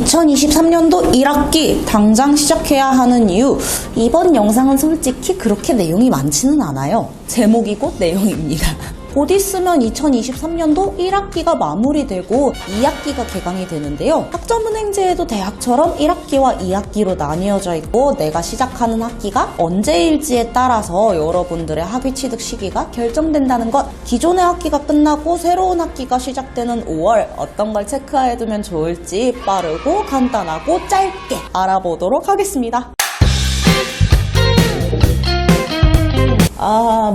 2023년도 1학기 당장 시작해야 하는 이유. 이번 영상은 솔직히 그렇게 내용이 많지는 않아요. 제목이고 내용입니다. 곧 있으면 2023년도 1학기가 마무리되고 2학기가 개강이 되는데요. 학점은행제에도 대학처럼 1학기와 2학기로 나뉘어져 있고 내가 시작하는 학기가 언제일지에 따라서 여러분들의 학위 취득 시기가 결정된다는 것. 기존의 학기가 끝나고 새로운 학기가 시작되는 5월 어떤 걸 체크해두면 좋을지 빠르고 간단하고 짧게 알아보도록 하겠습니다.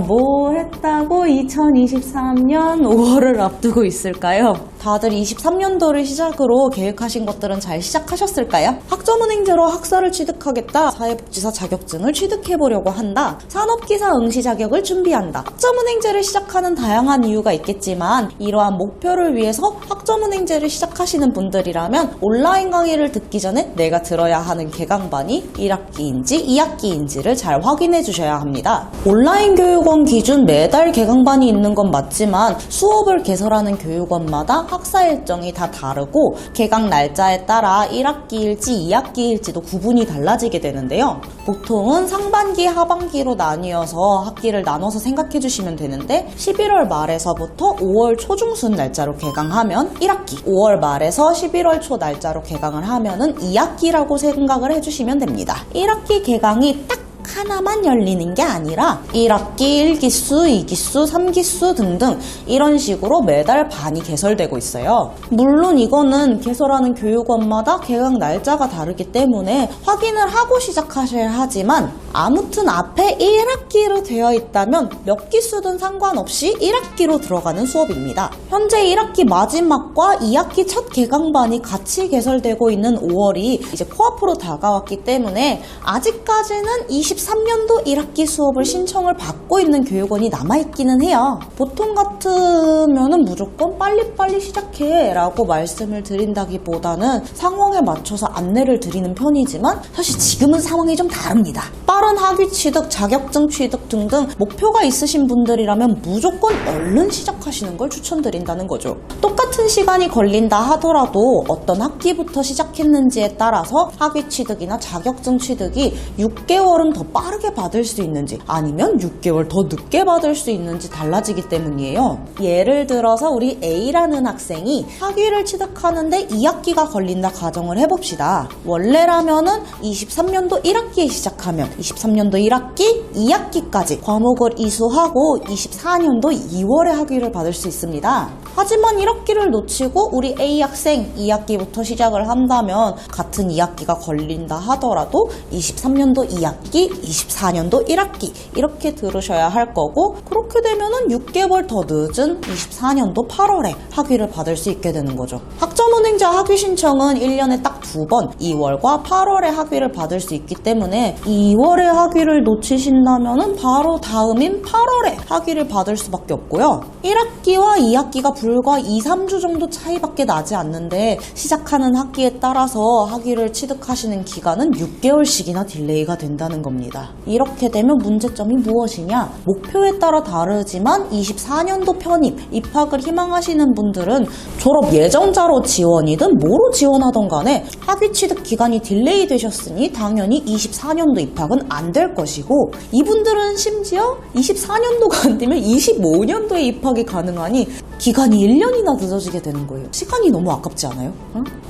뭐 했다고 2023년 5월을 앞두고 있을까요? 다들 23년도를 시작으로 계획하신 것들은 잘 시작하셨을까요? 학점은행제로 학사를 취득하겠다, 사회복지사 자격증을 취득해보려고 한다, 산업기사 응시 자격을 준비한다. 학점은행제를 시작하는 다양한 이유가 있겠지만 이러한 목표를 위해서 학점은행제를 시작하시는 분들이라면 온라인 강의를 듣기 전에 내가 들어야 하는 개강반이 1학기인지 2학기인지를 잘 확인해 주셔야 합니다. 온라인 교육원 기준 매달 개강반이 있는 건 맞지만 수업을 개설하는 교육원마다 학사 일정이 다 다르고 개강 날짜에 따라 1학기일지 2학기일지도 구분이 달라지게 되는데요. 보통은 상반기, 하반기로 나뉘어서 학기를 나눠서 생각해 주시면 되는데 11월 말에서부터 5월 초중순 날짜로 개강하면 1학기, 5월 말에서 11월 초 날짜로 개강을 하면은 2학기라고 생각을 해주시면 됩니다. 1학기 개강이 딱 하나만 열리는 게 아니라 1학기 1기수, 2기수, 3기수 등등 이런 식으로 매달 반이 개설되고 있어요. 물론 이거는 개설하는 교육원마다 개강 날짜가 다르기 때문에 확인을 하고 시작하셔야 하지만 아무튼 앞에 1학기로 되어 있다면 몇 기수든 상관없이 1학기로 들어가는 수업입니다. 현재 1학기 마지막과 2학기 첫 개강반이 같이 개설되고 있는 5월이 이제 코앞으로 다가왔기 때문에 아직까지는 23년도 1학기 수업을 신청을 받고 있는 교육원이 남아있기는 해요. 보통 같으면은 무조건 빨리빨리 시작해 라고 말씀을 드린다기보다는 상황에 맞춰서 안내를 드리는 편이지만 사실 지금은 상황이 좀 다릅니다. 빠른 학위 취득, 자격증 취득 등등 목표가 있으신 분들이라면 무조건 얼른 시작하시는 걸 추천드린다는 거죠. 똑같은 시간이 걸린다 하더라도 어떤 학기부터 시작했는지에 따라서 학위 취득이나 자격증 취득이 6개월은 더 빠르게 받을 수 있는지 아니면 6개월 더 늦게 받을 수 있는지 달라지기 때문이에요. 예를 들어서 우리 A라는 학생이 학위를 취득하는데 2학기가 걸린다 가정을 해봅시다. 원래라면은 23년도 1학기에 시작하면 23년도 1학기, 2학기까지 과목을 이수하고 24년도 2월에 학위를 받을 수 있습니다. 하지만 1학기를 놓치고 우리 A 학생 2학기부터 시작을 한다면 같은 2학기가 걸린다 하더라도 23년도 2학기, 24년도 1학기 이렇게 들으셔야 할 거고 그렇게 되면은 6개월 더 늦은 24년도 8월에 학위를 받을 수 있게 되는 거죠. 학점은행제 학위 신청은 1년에 딱 2번 2월과 8월에 학위를 받을 수 있기 때문에 2월에 학위를 놓치신다면은 바로 다음인 8월에 학위를 받을 수밖에 없고요. 1학기와 2학기가 불과 2-3주 정도 차이밖에 나지 않는데 시작하는 학기에 따라서 학위를 취득하시는 기간은 6개월씩이나 딜레이가 된다는 겁니다. 이렇게 되면 문제점이 무엇이냐? 목표에 따라 다르지만 24년도 편입, 입학을 희망하시는 분들은 졸업 예정자로 지원이든 뭐로 지원하던 간에 학위 취득 기간이 딜레이 되셨으니 당연히 24년도 입학은 안 될 것이고 이분들은 심지어 24년도가 안 되면 25년도에 입학이 가능하니 기간이 1년이나 늦어지게 되는 거예요. 시간이 너무 아깝지 않아요?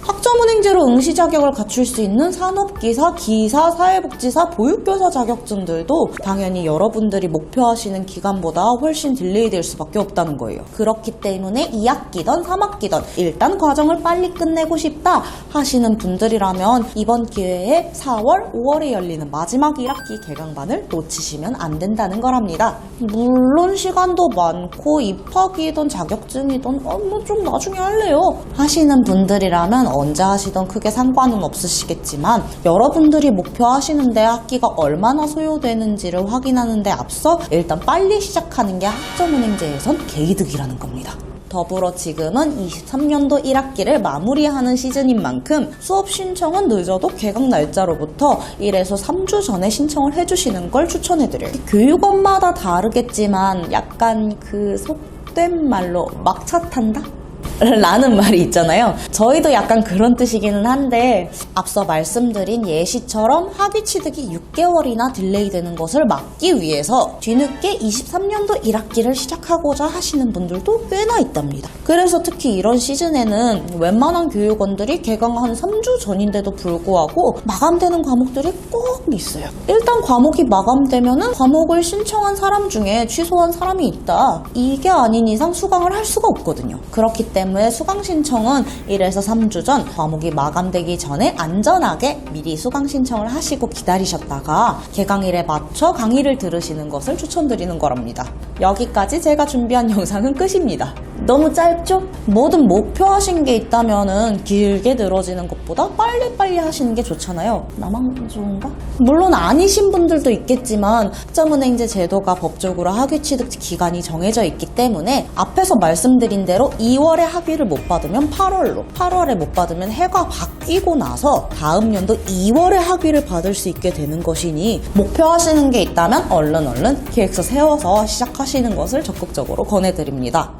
학점은행제로 응시 자격을 갖출 수 있는 산업기사, 기사, 사회복지사, 보육교사 자격증들도 당연히 여러분들이 목표하시는 기간보다 훨씬 딜레이 될 수밖에 없다는 거예요. 그렇기 때문에 2학기든 3학기든 일단 과정을 빨리 끝내고 싶다 하시는 분들이라면 이번 기회에 4월, 5월에 열리는 마지막 1학기 개강반을 놓치시면 안 된다는 거랍니다. 물론 시간도 많고 입학이든 자격증이든 뭐 좀 나중에 할래요 하시는 분들이라면 언제 하시던 크게 상관은 없으시겠지만 여러분들이 목표하시는 데 학기가 얼마나 소요되는지를 확인하는 데 앞서 일단 빨리 시작하는 게 학점은행제에선 개이득이라는 겁니다. 더불어 지금은 23년도 1학기를 마무리하는 시즌인 만큼 수업 신청은 늦어도 개강 날짜로부터 1에서 3주 전에 신청을 해주시는 걸 추천해드려요. 교육원마다 다르겠지만 약간 그 속된 말로 막차 탄다? 라는 말이 있잖아요. 저희도 약간 그런 뜻이기는 한데 앞서 말씀드린 예시처럼 학위 취득이 6개월이나 딜레이 되는 것을 막기 위해서 뒤늦게 23년도 1학기를 시작하고자 하시는 분들도 꽤나 있답니다. 그래서 특히 이런 시즌에는 웬만한 교육원들이 개강 한 3주 전인데도 불구하고 마감되는 과목들이 꼭 있어요. 일단 과목이 마감되면은 과목을 신청한 사람 중에 취소한 사람이 있다. 이게 아닌 이상 수강을 할 수가 없거든요. 그렇기 때문에 수강 신청은 1에서 3주 전 과목이 마감되기 전에 안전하게 미리 수강 신청을 하시고 기다리셨다가 개강일에 맞춰 강의를 들으시는 것을 추천드리는 거랍니다. 여기까지 제가 준비한 영상은 끝입니다. 너무 짧죠? 뭐든 목표하신 게 있다면은 길게 늘어지는 것보다 빨리빨리 하시는 게 좋잖아요. 나만 좋은가? 물론 아니신 분들도 있겠지만 학점은행제 제도가 법적으로 학위 취득 기간이 정해져 있기 때문에 앞에서 말씀드린 대로 2월에 학위를 못 받으면 8월에 못 받으면 해가 바뀌고 나서 다음 연도 2월에 학위를 받을 수 있게 되는 것이니 목표하시는 게 있다면 얼른 계획서 세워서 시작하시는 것을 적극적으로 권해드립니다.